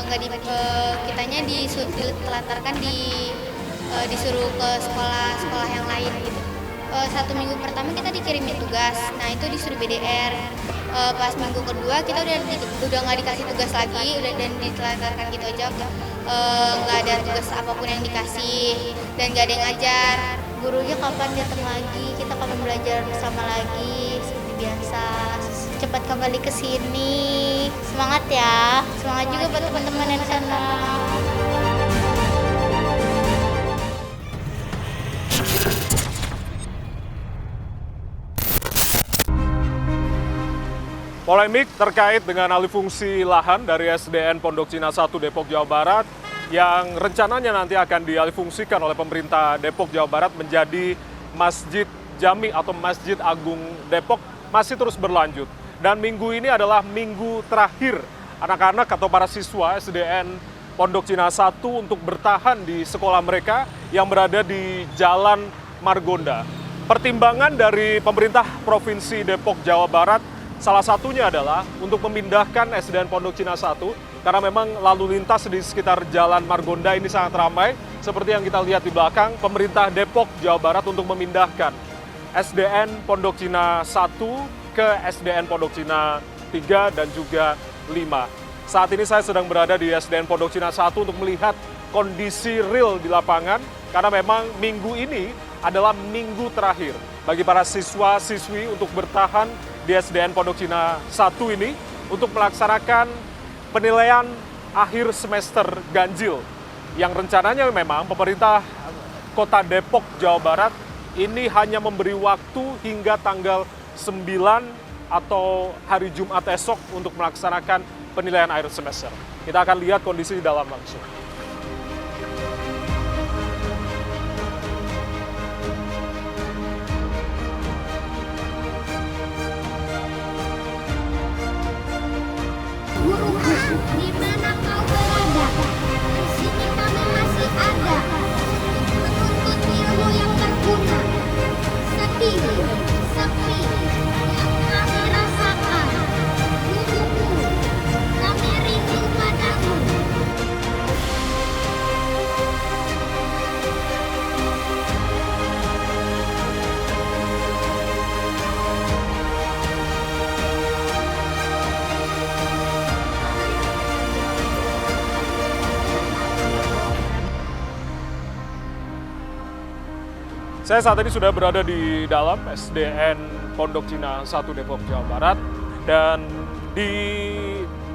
kitanya ditelantarkan disuruh ke sekolah-sekolah yang lain gitu. 1 minggu pertama kita dikirimin tugas, nah itu disuruh BDR. Pas minggu kedua kita udah nggak dikasih tugas lagi, dan ditelantarkan gitu aja, nggak ada tugas apapun yang dikasih dan nggak ada yang ngajar. Gurunya kapan datang lagi, kita kapan belajar bersama lagi seperti biasa. Cepat kembali ke sini, semangat ya, semangat juga buat teman-teman yang di sana. Polemik terkait dengan alih fungsi lahan dari SDN Pondok Cina 1 Depok, Jawa Barat yang rencananya nanti akan dialihfungsikan oleh pemerintah Depok, Jawa Barat menjadi Masjid Jami atau Masjid Agung Depok masih terus berlanjut. Dan minggu ini adalah minggu terakhir anak-anak atau para siswa SDN Pondok Cina 1 untuk bertahan di sekolah mereka yang berada di Jalan Margonda. Pertimbangan dari pemerintah Provinsi Depok, Jawa Barat salah satunya adalah untuk memindahkan SDN Pondok Cina 1 karena memang lalu lintas di sekitar Jalan Margonda ini sangat ramai. Seperti yang kita lihat di belakang, pemerintah Depok, Jawa Barat untuk memindahkan SDN Pondok Cina 1 ke SDN Pondok Cina 3 dan juga 5. Saat ini saya sedang berada di SDN Pondok Cina 1 untuk melihat kondisi real di lapangan karena memang minggu ini adalah minggu terakhir bagi para siswa-siswi untuk bertahan di SDN Pondok Cina 1 ini untuk melaksanakan penilaian akhir semester ganjil yang rencananya memang pemerintah Kota Depok, Jawa Barat ini hanya memberi waktu hingga tanggal 9 atau hari Jumat esok untuk melaksanakan penilaian akhir semester. Kita akan lihat kondisi di dalam langsung. Di mana kau berada? Di sini kami masih ada menuntut ilmu yang berguna. Sedih, sepi yang kami rasakan. Guruku, kami rindu padamu. Saya saat ini sudah berada di dalam SDN Pondok Cina 1 Depok, Jawa Barat. Dan di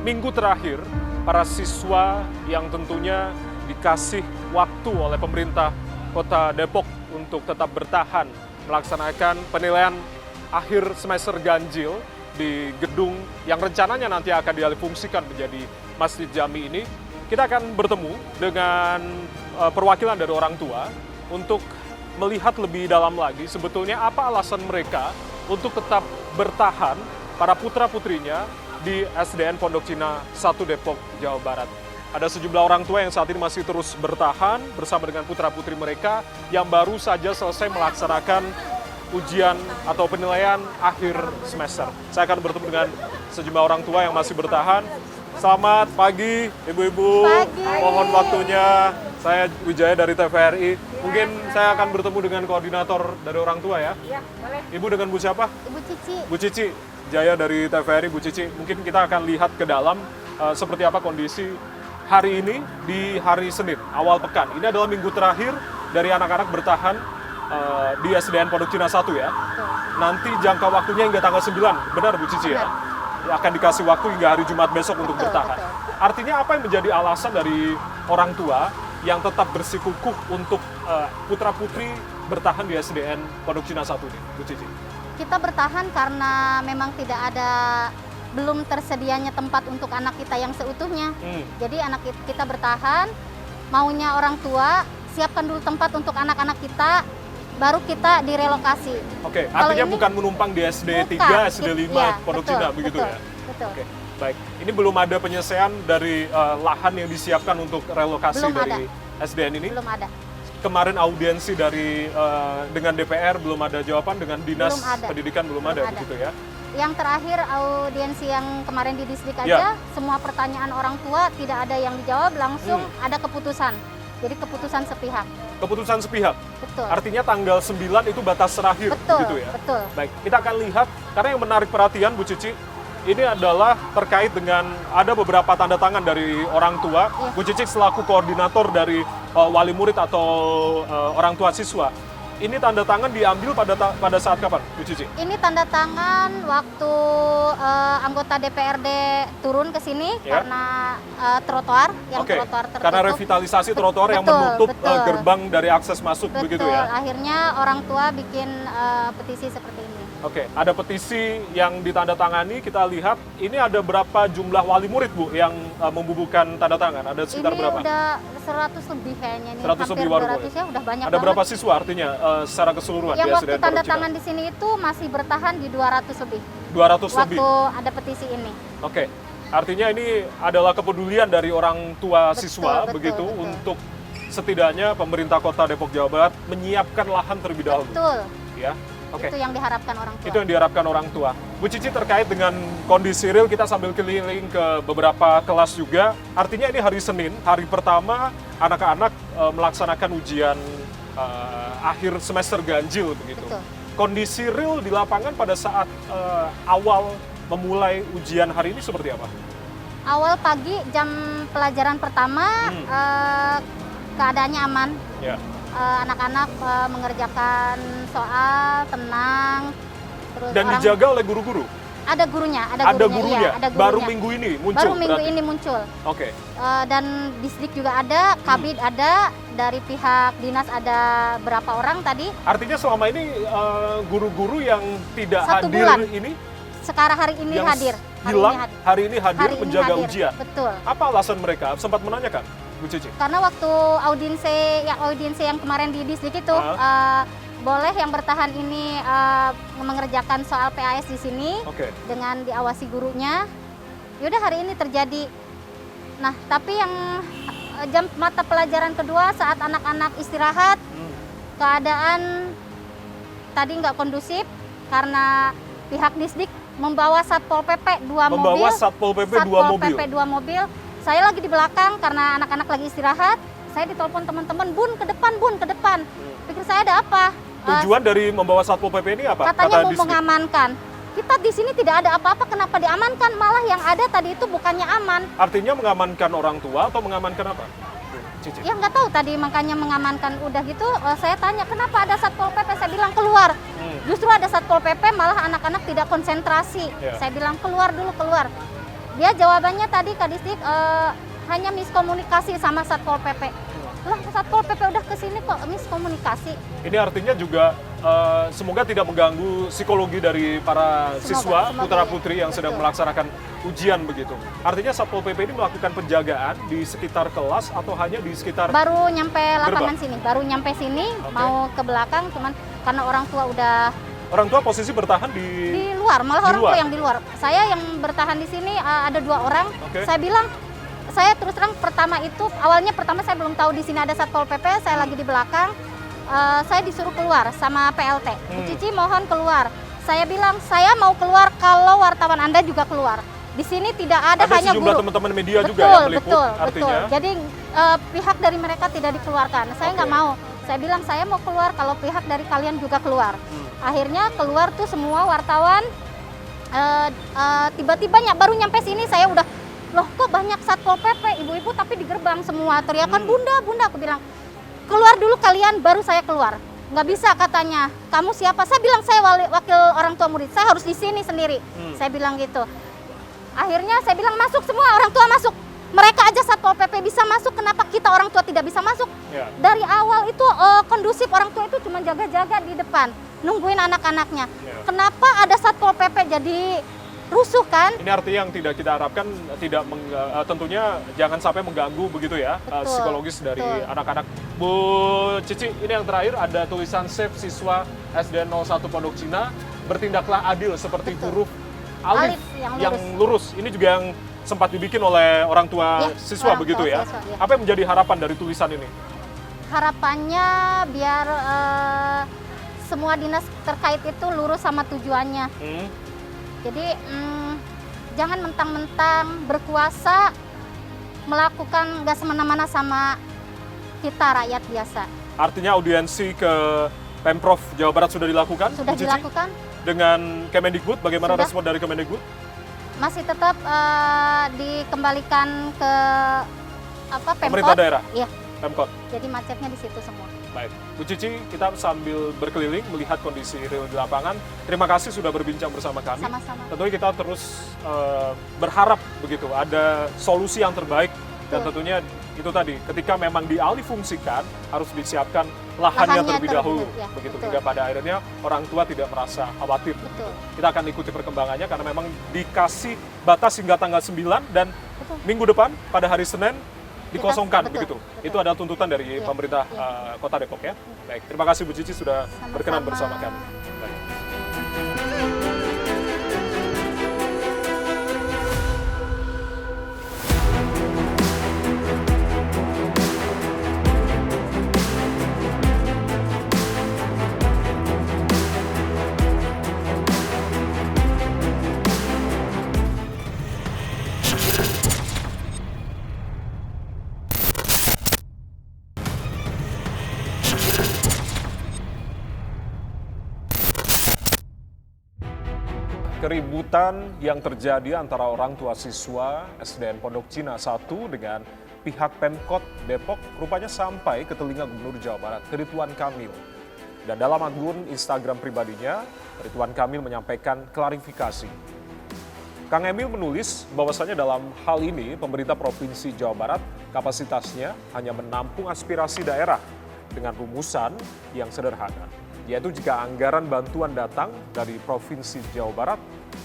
minggu terakhir, para siswa yang tentunya dikasih waktu oleh pemerintah Kota Depok untuk tetap bertahan melaksanakan penilaian akhir semester ganjil di gedung yang rencananya nanti akan dialihfungsikan menjadi Masjid Jami ini. Kita akan bertemu dengan perwakilan dari orang tua untuk melihat lebih dalam lagi sebetulnya apa alasan mereka untuk tetap bertahan para putra-putrinya di SDN Pondok Cina 1 Depok, Jawa Barat. Ada sejumlah orang tua yang saat ini masih terus bertahan bersama dengan putra-putri mereka yang baru saja selesai melaksanakan ujian atau penilaian akhir semester. Saya akan bertemu dengan sejumlah orang tua yang masih bertahan. Selamat pagi, Ibu-ibu. Mohon waktunya. Saya Wijaya dari TVRI. Mungkin saya akan bertemu dengan koordinator dari orang tua ya. Ya, boleh. Ibu dengan Bu siapa? Ibu Cici. Bu Cici. Jaya dari TVRI, Bu Cici. Mungkin kita akan lihat ke dalam seperti apa kondisi hari ini di hari Senin, awal pekan. Ini adalah minggu terakhir dari anak-anak bertahan di SDN Pondok Cina 1 ya. Nanti jangka waktunya hingga tanggal 9, benar Bu Cici ya? Akan dikasih waktu hingga hari Jumat besok untuk bertahan. Artinya apa yang menjadi alasan dari orang tua yang tetap bersikukuh untuk putra-putri bertahan di SDN Pondok Cina 1 ini, Bu Cici? Kita bertahan karena memang belum tersedianya tempat untuk anak kita yang seutuhnya. Jadi anak kita bertahan, maunya orang tua, siapkan dulu tempat untuk anak-anak kita, baru kita direlokasi. Oke, artinya bukan menumpang di SD 3, SD 5, ya, Pondok betul, Cina, begitu betul, ya? Betul. Oke, baik. Ini belum ada penyelesaian dari lahan yang disiapkan untuk relokasi Belum dari SDN ini? Belum ada. Kemarin audiensi dengan DPR belum ada jawaban, dengan Dinas Belum ada. Pendidikan belum ada, begitu ya? Yang terakhir audiensi yang kemarin di distrik aja, semua pertanyaan orang tua tidak ada yang dijawab, langsung ada keputusan. Jadi keputusan sepihak. Keputusan sepihak? Betul. Artinya tanggal 9 itu batas terakhir, betul, gitu ya? Betul. Baik, kita akan lihat, karena yang menarik perhatian Bu Cici, ini adalah terkait dengan ada beberapa tanda tangan dari orang tua. Bu Cici selaku koordinator dari wali murid atau orang tua siswa. Ini tanda tangan diambil pada saat kapan, Bu Cici? Ini tanda tangan waktu anggota DPRD turun ke sini karena trotoar trotoar tertutup. Karena revitalisasi trotoar yang menutup gerbang dari akses masuk, begitu ya? Akhirnya orang tua bikin petisi seperti ini. Oke, ada petisi yang ditandatangani. Kita lihat ini ada berapa jumlah wali murid, Bu, yang membubuhkan tanda tangan? Ada sekitar ini berapa? Ini udah 100 lebih kayaknya. Ini 100 lebih wali murid. Ya, udah banyak ada banget. Berapa siswa artinya secara keseluruhan? Yang waktu tanda tangan di sini itu masih bertahan di 200 lebih. 200 lebih? Waktu ada petisi ini. Oke, artinya ini adalah kepedulian dari orang tua siswa, begitu, untuk setidaknya pemerintah Kota Depok, Jawa Barat menyiapkan lahan terlebih dahulu. Betul. Ya. Oke. Itu yang diharapkan orang tua. Itu yang diharapkan orang tua. Bu Cici, terkait dengan kondisi real, kita sambil keliling ke beberapa kelas juga. Artinya ini hari Senin, hari pertama anak-anak melaksanakan ujian akhir semester ganjil, begitu. Betul. Kondisi real di lapangan pada saat awal memulai ujian hari ini seperti apa? Awal pagi jam pelajaran pertama keadaannya aman. Ya. Anak-anak mengerjakan soal tenang, terus dan dijaga oleh guru-guru. Ada gurunya. Iya, ada gurunya. Baru minggu ini muncul. Baru minggu ini muncul. Oke. Dan distrik juga ada, kabid ada, dari pihak dinas ada berapa orang tadi. Artinya selama ini guru-guru yang tidak hadir bulan. ini sekarang hari ini hadir. Hari ini hadir menjaga ujian. Betul. Apa alasan mereka? Sempat menanyakan, Bu Cici? Karena waktu audiensi yang kemarin di distrik itu boleh yang bertahan ini mengerjakan soal PAS di sini dengan diawasi gurunya. Yaudah hari ini terjadi. Nah, tapi yang jam mata pelajaran kedua saat anak-anak istirahat, keadaan tadi nggak kondusif karena pihak distrik membawa Satpol PP 2 mobil. Satpol PP 2 mobil. Saya lagi di belakang karena anak-anak lagi istirahat. Saya ditelepon teman-teman, "Bun, ke depan, Bun, ke depan." Pikir saya ada apa? Tujuan dari membawa Satpol PP ini apa? Katanya mau mengamankan. Kita di sini tidak ada apa-apa, kenapa diamankan? Malah yang ada tadi itu bukannya aman. Artinya mengamankan orang tua atau mengamankan apa? Cici. Ya nggak tahu tadi, makanya mengamankan. Udah gitu saya tanya kenapa ada Satpol PP, saya bilang keluar. Justru ada Satpol PP malah anak-anak tidak konsentrasi. Saya bilang keluar dulu, keluar. Dia jawabannya tadi Kadisdik hanya miskomunikasi sama Satpol PP. Lah Satpol PP udah kesini kok miskomunikasi. Ini artinya juga semoga tidak mengganggu psikologi dari para siswa putra-putri yang sedang melaksanakan ujian, begitu. Artinya Satpol PP ini melakukan penjagaan di sekitar kelas atau hanya di sekitar baru nyampe lapangan sini, baru nyampe sini mau ke belakang, cuman karena orang tua udah. Orang tua posisi bertahan di luar, malah orang tua yang di luar. Saya yang bertahan di sini ada 2 orang. Saya bilang, saya terus terang awalnya pertama saya belum tahu di sini ada Satpol PP, saya lagi di belakang. Saya disuruh keluar sama PLT. Bu Cici mohon keluar. Saya bilang, saya mau keluar kalau wartawan Anda juga keluar. Di sini tidak ada hanya guru. Sejumlah teman-teman media juga yang meliput, artinya. Betul. Jadi pihak dari mereka tidak dikeluarkan. Saya nggak mau. Saya bilang saya mau keluar kalau pihak dari kalian juga keluar. Akhirnya keluar tuh semua wartawan. Tiba-tiba baru nyampe sini saya udah, loh kok banyak Satpol PP, ibu-ibu tapi di gerbang semua teriakan bunda, bunda. Aku bilang keluar dulu kalian, baru saya keluar. Nggak bisa katanya. Kamu siapa? Saya bilang saya wakil orang tua murid. Saya harus di sini sendiri. Saya bilang gitu. Akhirnya saya bilang masuk semua, orang tua masuk. Mereka aja Satpol PP bisa masuk, kenapa kita orang tua tidak bisa masuk? Dari awal itu kondusif, orang tua itu cuma jaga-jaga di depan, nungguin anak-anaknya. Kenapa ada Satpol PP jadi rusuh kan? Ini artinya yang tidak kita harapkan, tentunya jangan sampai mengganggu begitu ya, psikologis dari anak-anak. Bu Cici, ini yang terakhir ada tulisan Save Siswa SDN 01 Pondok Cina, bertindaklah adil seperti huruf alif yang lurus. Ini juga yang sempat dibikin oleh orang tua siswa, begitu ya? Apa yang menjadi harapan dari tulisan ini? Harapannya biar semua dinas terkait itu lurus sama tujuannya. Jadi jangan mentang-mentang berkuasa melakukan nggak semena-mena sama kita rakyat biasa. Artinya audiensi ke Pemprov Jawa Barat sudah dilakukan? Sudah Bu Cici? dilakukan. Dengan Kemendikbud, bagaimana Sudah. respon dari Kemendikbud? Masih tetap dikembalikan ke Pemkot. Pemerintah daerah? Iya, Pemkot. jadi macetnya di situ semua. Baik, Bu Cici, kita sambil berkeliling melihat kondisi real di lapangan. Terima kasih sudah berbincang bersama kami. Sama-sama. Tentunya kita terus berharap begitu ada solusi yang terbaik dan Betul. tentunya itu tadi ketika memang dialihfungsikan harus disiapkan lahannya terlebih dahulu, ya, begitu betul. hingga pada akhirnya orang tua tidak merasa khawatir. Betul. Kita akan ikuti perkembangannya karena memang dikasih batas hingga tanggal 9 dan Betul. minggu depan pada hari Senin dikosongkan Betul, begitu. betul. Itu adalah tuntutan dari Iya, pemerintah iya. Kota Depok ya. Baik, terima kasih Bu Cici sudah Sama-sama. berkenan bersama kami. Baik. Keributan yang terjadi antara orang tua siswa SDN Pondok Cina 1 dengan pihak Pemkot Depok rupanya sampai ke telinga Gubernur Jawa Barat, Ridwan Kamil. Dan dalam akun Instagram pribadinya, Ridwan Kamil menyampaikan klarifikasi. Kang Emil menulis bahwasanya dalam hal ini pemerintah Provinsi Jawa Barat kapasitasnya hanya menampung aspirasi daerah dengan rumusan yang sederhana, yaitu jika anggaran bantuan datang dari Provinsi Jawa Barat,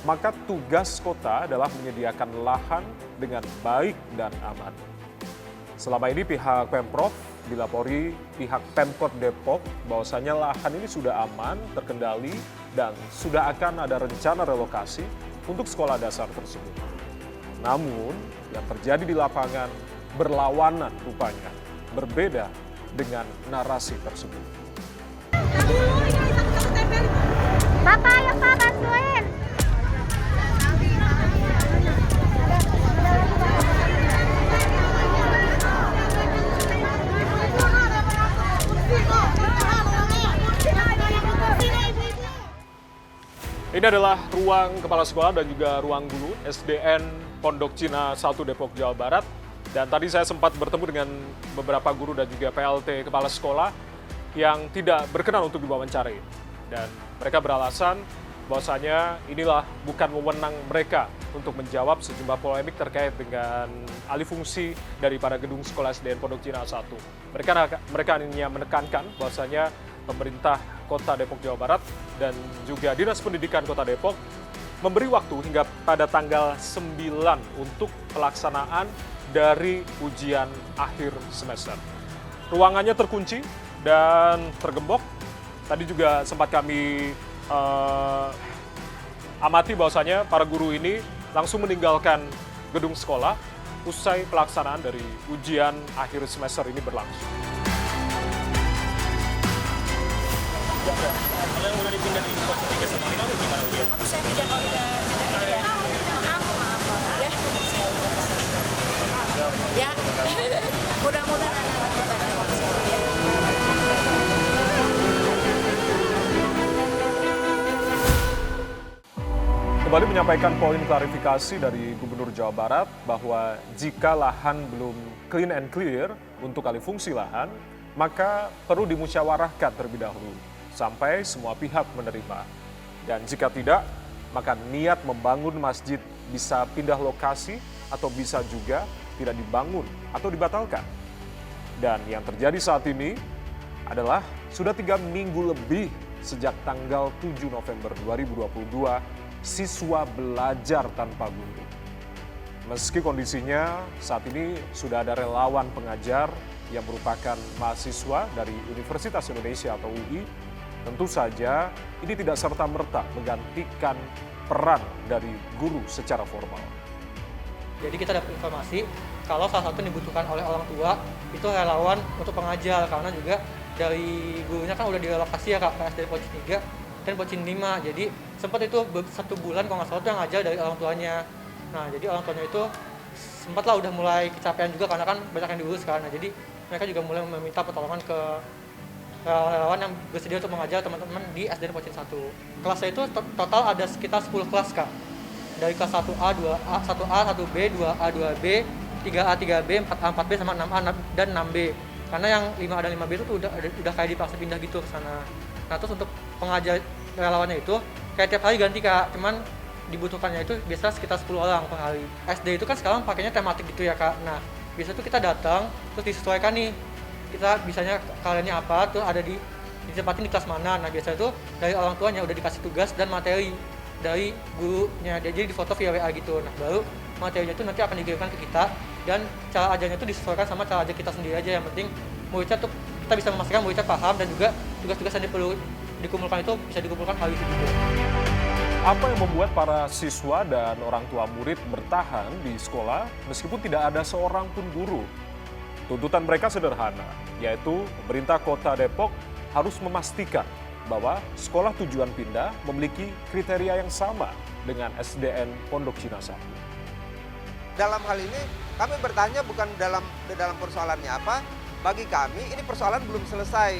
maka tugas kota adalah menyediakan lahan dengan baik dan aman. Selama ini pihak Pemprov dilapori pihak Pemkot Depok bahwasanya lahan ini sudah aman, terkendali, dan sudah akan ada rencana relokasi untuk sekolah dasar tersebut. Namun, yang terjadi di lapangan berlawanan rupanya, berbeda dengan narasi tersebut. Bapak, ayo Pak, bantuin. Ini adalah ruang kepala sekolah dan juga ruang guru SDN Pondok Cina 1 Depok, Jawa Barat. Dan tadi saya sempat bertemu dengan beberapa guru dan juga PLT kepala sekolah yang tidak berkenan untuk diwawancarai. Dan mereka beralasan bahwasanya inilah bukan wewenang mereka untuk menjawab sejumlah polemik terkait dengan alih fungsi daripada gedung sekolah SDN Pondok Cina 1. Mereka hanya menekankan bahwasanya pemerintah Kota Depok, Jawa Barat dan juga Dinas Pendidikan Kota Depok memberi waktu hingga pada tanggal 9 untuk pelaksanaan dari ujian akhir semester. Ruangannya terkunci dan tergembok. Tadi juga sempat kami amati bahwasanya para guru ini langsung meninggalkan gedung sekolah usai pelaksanaan dari ujian akhir semester ini berlangsung. Kalau yang udah dipindah di pos 3 sama 5 gimana ujian? Saya tidak udah ya. Mudah-mudahan Kembali menyampaikan poin klarifikasi dari Gubernur Jawa Barat bahwa jika lahan belum clean and clear untuk alih fungsi lahan, maka perlu dimusyawarahkan terlebih dahulu sampai semua pihak menerima. Dan jika tidak, maka niat membangun masjid bisa pindah lokasi atau bisa juga tidak dibangun atau dibatalkan. Dan yang terjadi saat ini adalah sudah 3 minggu lebih sejak tanggal 7 November 2022 siswa belajar tanpa guru. Meski kondisinya saat ini sudah ada relawan pengajar yang merupakan mahasiswa dari Universitas Indonesia atau UI, tentu saja ini tidak serta-merta menggantikan peran dari guru secara formal. Jadi kita dapat informasi kalau salah satu yang dibutuhkan oleh orang tua itu relawan untuk pengajar, karena juga dari gurunya kan udah direlokasi ya Kak, ke SD Pondok 3. dan Pocin 5. Jadi sempat itu 1 bulan kalau nggak salah tuh yang ngajar dari orang tuanya. Nah jadi orang tuanya itu sempat lah udah mulai kecapean juga karena kan banyak yang diurus kan. Nah jadi mereka juga mulai meminta pertolongan ke relawan yang bersedia untuk mengajar teman-teman di SDN Pocin 1. Kelasnya itu total ada sekitar 10 kelas Kak. Dari kelas 1A, 2A, 1A, 1B, 2A, 2B, 3A, 3B, 4A, 4B, sama 6A dan 6B. Karena yang 5A dan 5B itu tuh udah kayak dipaksa pindah gitu ke sana. Nah terus untuk pengajar relawannya itu kayak tiap hari ganti Kak, cuman dibutuhkannya itu biasa sekitar 10 orang per hari. SD itu kan sekarang pakainya tematik gitu ya Kak. Nah biasa tuh kita datang terus disesuaikan nih, kita bisanya kaliannya apa, terus ada ditempatin di kelas mana. Nah biasanya tuh dari orang tuanya udah dikasih tugas dan materi dari gurunya, jadi di foto via WA gitu. Nah baru materinya itu nanti akan dikirimkan ke kita, dan cara ajarnya itu disesuaikan sama cara ajar kita sendiri aja. Yang penting muridnya tuh kita bisa memastikan muridnya paham, dan juga tugas-tugas yang perlu dikumpulkan itu bisa dikumpulkan hari itu juga. Apa yang membuat para siswa dan orang tua murid bertahan di sekolah meskipun tidak ada seorang pun guru? Tuntutan mereka sederhana, yaitu pemerintah Kota Depok harus memastikan bahwa sekolah tujuan pindah memiliki kriteria yang sama dengan SDN Pondok Cina 1. Dalam hal ini kami bertanya bukan dalam persoalannya apa, bagi kami ini persoalan belum selesai.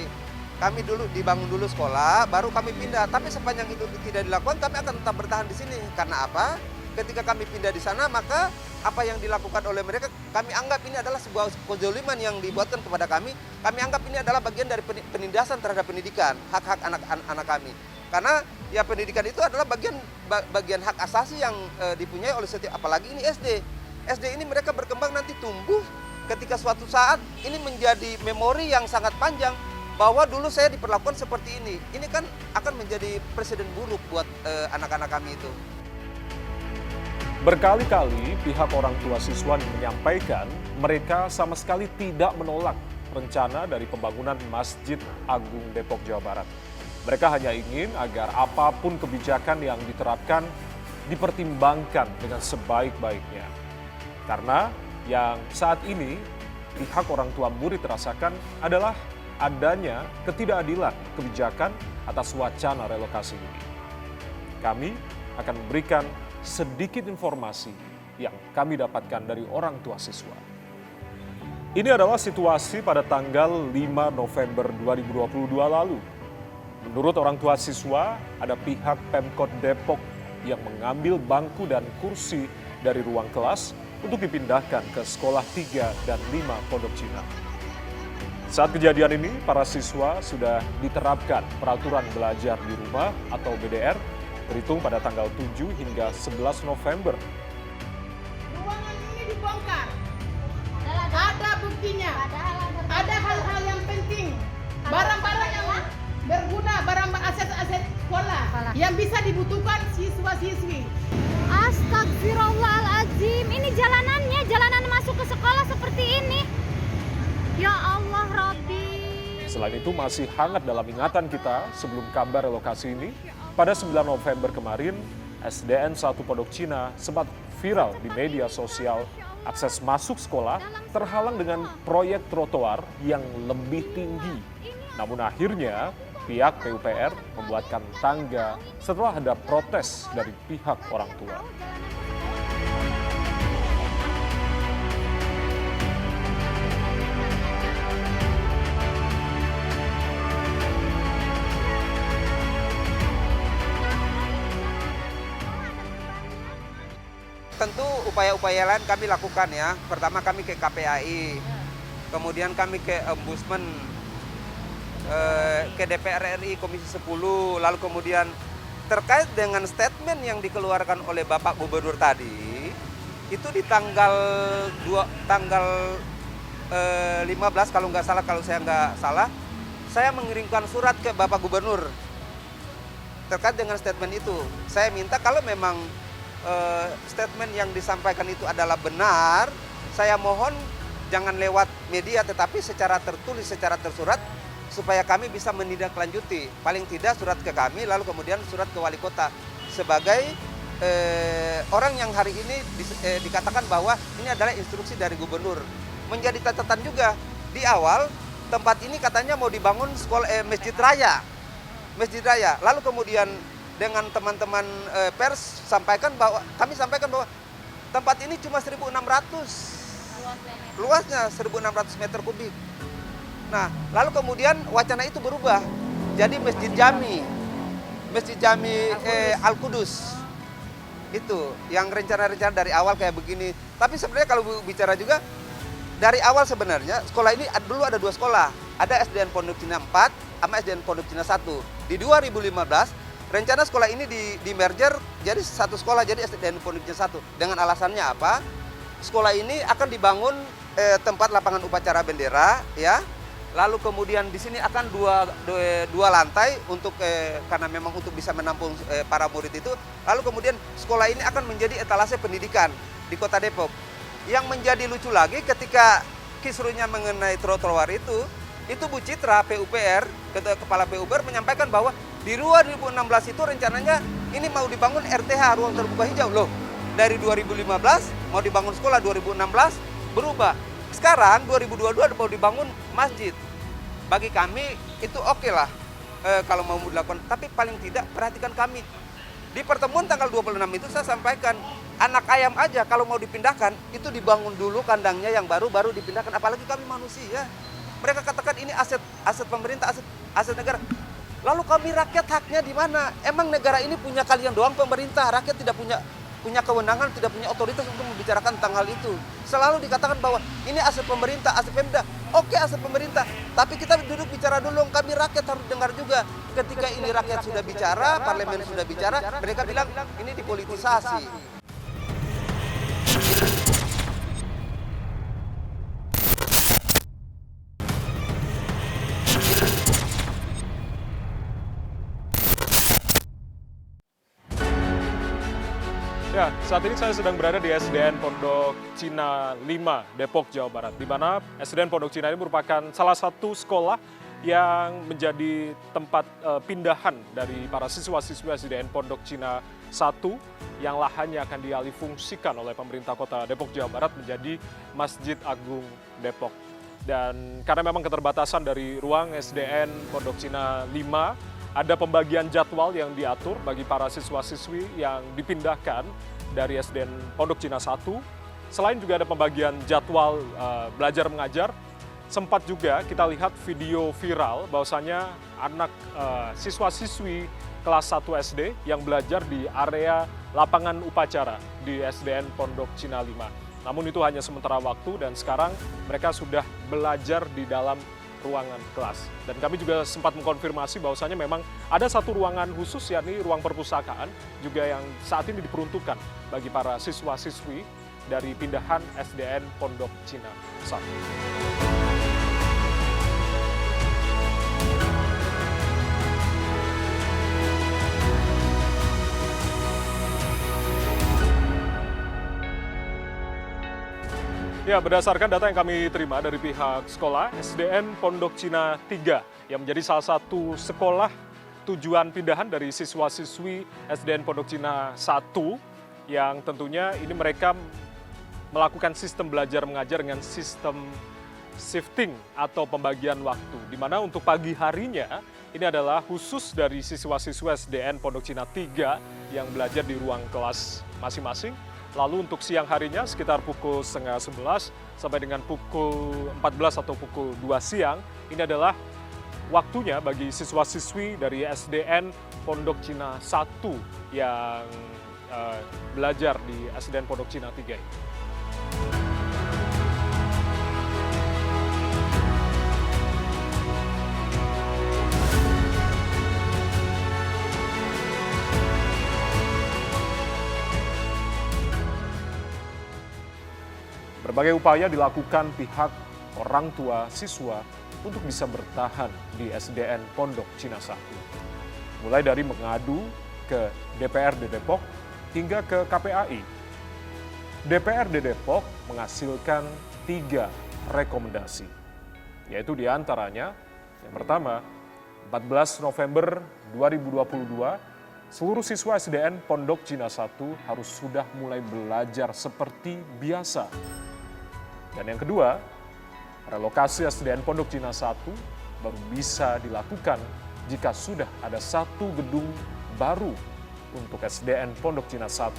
Kami dulu dibangun dulu sekolah, baru kami pindah. Tapi sepanjang itu tidak dilakukan, kami akan tetap bertahan di sini. Karena apa? Ketika kami pindah di sana, maka apa yang dilakukan oleh mereka, kami anggap ini adalah sebuah kezaliman yang dibuatkan kepada kami. Kami anggap ini adalah bagian dari penindasan terhadap pendidikan, hak-hak anak kami. Karena ya pendidikan itu adalah bagian hak asasi yang dipunyai oleh setiap, apalagi ini SD. SD ini mereka berkembang nanti tumbuh ketika suatu saat ini menjadi memori yang sangat panjang bahwa dulu saya diperlakukan seperti ini. Ini kan akan menjadi presiden buruk buat anak-anak kami itu. Berkali-kali pihak orang tua siswa menyampaikan mereka sama sekali tidak menolak rencana dari pembangunan Masjid Agung Depok, Jawa Barat. Mereka hanya ingin agar apapun kebijakan yang diterapkan dipertimbangkan dengan sebaik-baiknya. Karena yang saat ini pihak orang tua murid rasakan adalah adanya ketidakadilan kebijakan atas wacana relokasi ini. Kami akan memberikan sedikit informasi yang kami dapatkan dari orang tua siswa. Ini adalah situasi pada tanggal 5 November 2022 lalu. Menurut orang tua siswa, ada pihak Pemkot Depok yang mengambil bangku dan kursi dari ruang kelas untuk dipindahkan ke sekolah 3 dan 5 Pondok Cina. Saat kejadian ini, para siswa sudah diterapkan peraturan belajar di rumah atau BDR berhitung pada tanggal 7 hingga 11 November. Ruangan ini dibongkar. Ada buktinya. Ada hal-hal yang penting. Barang-barang yang berguna, barang aset-aset sekolah yang bisa dibutuhkan siswa-siswi. Astagfirullahaladzim, ini jalanan masuk ke sekolah seperti ini. Ya Allah Rabbi. Selain itu masih hangat dalam ingatan kita sebelum kabar relokasi ini, pada 9 November kemarin, SDN 1 Pondok Cina sempat viral di media sosial. Akses masuk sekolah terhalang dengan proyek trotoar yang lebih tinggi. Namun akhirnya pihak PUPR membuatkan tangga setelah ada protes dari pihak orang tua. Tentu upaya-upaya lain kami lakukan ya. Pertama kami ke KPAI, kemudian kami ke Ombudsman, ke DPR RI Komisi 10, lalu kemudian terkait dengan statement yang dikeluarkan oleh Bapak Gubernur tadi, itu di tanggal 15 kalau saya nggak salah, saya mengirimkan surat ke Bapak Gubernur terkait dengan statement itu. Saya minta kalau memang statement yang disampaikan itu adalah benar, saya mohon jangan lewat media tetapi secara tertulis, secara tersurat, supaya kami bisa menindaklanjuti. Paling tidak surat ke kami, lalu kemudian surat ke wali kota. Sebagai orang yang hari ini dikatakan bahwa ini adalah instruksi dari gubernur. Menjadi catatan juga, di awal tempat ini katanya mau dibangun masjid raya. Masjid Raya. Lalu kemudian dengan teman-teman pers kami sampaikan bahwa tempat ini cuma 1.600 luasnya 1.600 meter kubik. Nah, lalu kemudian wacana itu berubah jadi Masjid Jami Al-Qudus. Itu yang rencana-rencana dari awal kayak begini. Tapi sebenarnya kalau bicara juga dari awal sebenarnya sekolah ini dulu ada 2 sekolah. Ada SDN Pondok Cina 4 sama SDN Pondok Cina 1. Di 2015 rencana sekolah ini di merger jadi satu sekolah, jadi SDN Pondok Cina 1. Dengan alasannya apa? Sekolah ini akan dibangun tempat lapangan upacara bendera, ya. Lalu kemudian di sini akan dua lantai untuk karena memang untuk bisa menampung para murid itu. Lalu kemudian sekolah ini akan menjadi etalase pendidikan di Kota Depok. Yang menjadi lucu lagi ketika kisruhnya mengenai trotoar itu Bu Citra PUPR, Kepala PUPR menyampaikan bahwa di 2016 itu rencananya ini mau dibangun RTH, ruang terbuka hijau. Loh, dari 2015 mau dibangun sekolah, 2016 berubah. Sekarang 2022 mau dibangun masjid. Bagi kami itu oke lah kalau mau dilakukan. Tapi paling tidak perhatikan kami. Di pertemuan tanggal 26 itu saya sampaikan, anak ayam aja kalau mau dipindahkan, itu dibangun dulu kandangnya yang baru dipindahkan. Apalagi kami manusia. Mereka katakan ini aset pemerintah, aset negara. Lalu kami rakyat haknya di mana? Emang negara ini punya kalian doang pemerintah, rakyat tidak punya kewenangan, tidak punya otoritas untuk membicarakan tentang hal itu. Selalu dikatakan bahwa ini aset pemerintah, aset Pemda. Oke, aset pemerintah, tapi kita duduk bicara dulu, kami rakyat harus dengar juga. Ketika ini rakyat sudah bicara, parlemen sudah bicara, mereka bilang ini dipolitisasi. Ya, saat ini saya sedang berada di SDN Pondok Cina 5, Depok, Jawa Barat. Di mana SDN Pondok Cina ini merupakan salah satu sekolah yang menjadi tempat pindahan dari para siswa-siswi SDN Pondok Cina 1 yang lahannya akan dialihfungsikan oleh pemerintah kota Depok, Jawa Barat menjadi Masjid Agung Depok. Dan karena memang keterbatasan dari ruang SDN Pondok Cina 5, ada pembagian jadwal yang diatur bagi para siswa-siswi yang dipindahkan dari SDN Pondok Cina 1. Selain juga ada pembagian jadwal belajar mengajar, sempat juga kita lihat video viral bahwasanya anak siswa-siswi kelas 1 SD yang belajar di area lapangan upacara di SDN Pondok Cina 5. Namun itu hanya sementara waktu dan sekarang mereka sudah belajar di dalam ruangan kelas. Dan kami juga sempat mengkonfirmasi bahwasanya memang ada satu ruangan khusus, yakni ruang perpustakaan, juga yang saat ini diperuntukkan bagi para siswa-siswi dari pindahan SDN Pondok Cina 1. Ya, berdasarkan data yang kami terima dari pihak sekolah, SDN Pondok Cina 3 yang menjadi salah satu sekolah tujuan pindahan dari siswa-siswi SDN Pondok Cina 1 yang tentunya ini mereka melakukan sistem belajar mengajar dengan sistem shifting atau pembagian waktu. Di mana untuk pagi harinya ini adalah khusus dari siswa-siswa SDN Pondok Cina 3 yang belajar di ruang kelas masing-masing. Lalu untuk siang harinya sekitar pukul 10:30 sampai dengan pukul 14 atau pukul 2 siang, ini adalah waktunya bagi siswa-siswi dari SDN Pondok Cina 1 yang belajar di SDN Pondok Cina 3 ini. Berbagai upaya dilakukan pihak orang tua siswa untuk bisa bertahan di SDN Pondok Cina 1. Mulai dari mengadu ke DPRD Depok hingga ke KPAI. DPRD Depok menghasilkan 3 rekomendasi, yaitu diantaranya yang pertama, 14 November 2022, seluruh siswa SDN Pondok Cina 1 harus sudah mulai belajar seperti biasa. Dan yang kedua, relokasi SDN Pondok Cina 1 baru bisa dilakukan jika sudah ada satu gedung baru untuk SDN Pondok Cina 1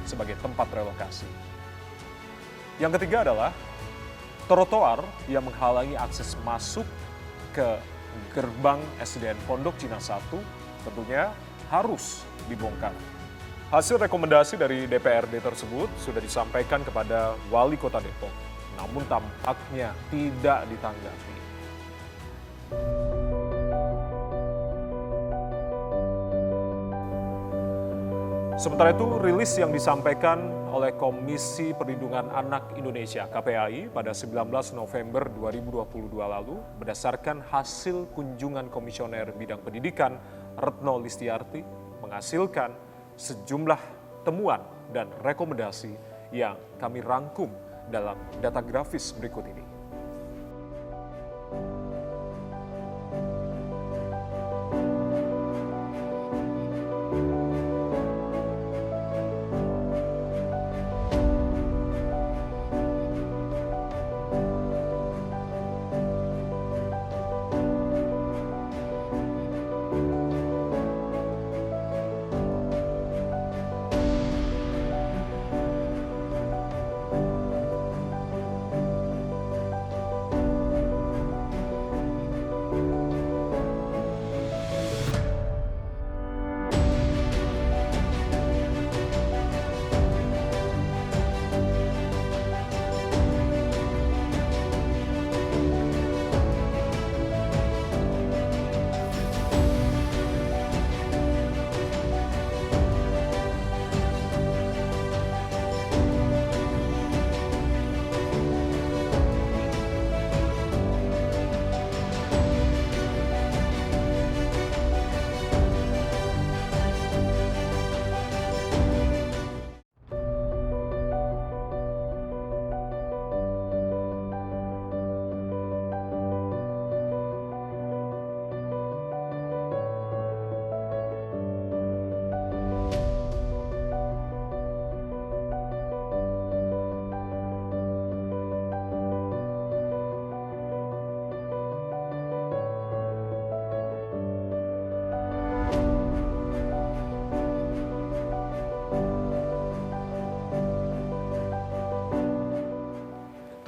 sebagai tempat relokasi. Yang ketiga adalah trotoar yang menghalangi akses masuk ke gerbang SDN Pondok Cina 1 tentunya harus dibongkar. Hasil rekomendasi dari DPRD tersebut sudah disampaikan kepada Wali Kota Depok, namun tampaknya tidak ditanggapi. Sementara itu, rilis yang disampaikan oleh Komisi Perlindungan Anak Indonesia (KPAI) pada 19 November 2022 lalu berdasarkan hasil kunjungan Komisioner Bidang Pendidikan Retno Listiarti menghasilkan sejumlah temuan dan rekomendasi yang kami rangkum dalam data grafis berikut ini.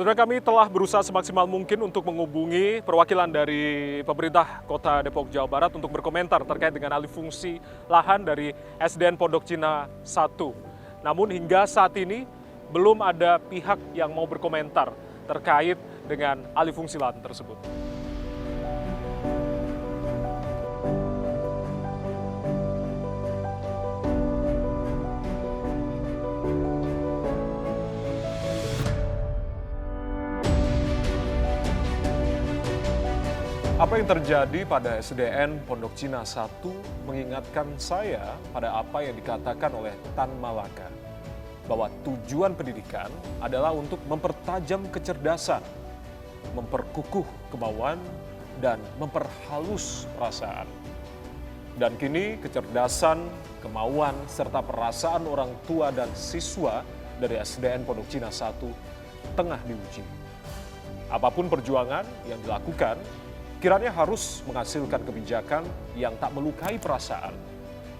Saudara, kami telah berusaha semaksimal mungkin untuk menghubungi perwakilan dari pemerintah Kota Depok, Jawa Barat untuk berkomentar terkait dengan alih fungsi lahan dari SDN Pondok Cina 1. Namun hingga saat ini belum ada pihak yang mau berkomentar terkait dengan alih fungsi lahan tersebut. Apa yang terjadi pada SDN Pondok Cina 1 mengingatkan saya pada apa yang dikatakan oleh Tan Malaka, bahwa tujuan pendidikan adalah untuk mempertajam kecerdasan, memperkukuh kemauan, dan memperhalus perasaan. Dan kini kecerdasan, kemauan, serta perasaan orang tua dan siswa dari SDN Pondok Cina 1 tengah diuji. Apapun perjuangan yang dilakukan, kiranya harus menghasilkan kebijakan yang tak melukai perasaan.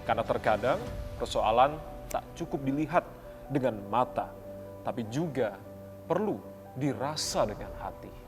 Karena terkadang persoalan tak cukup dilihat dengan mata, tapi juga perlu dirasa dengan hati.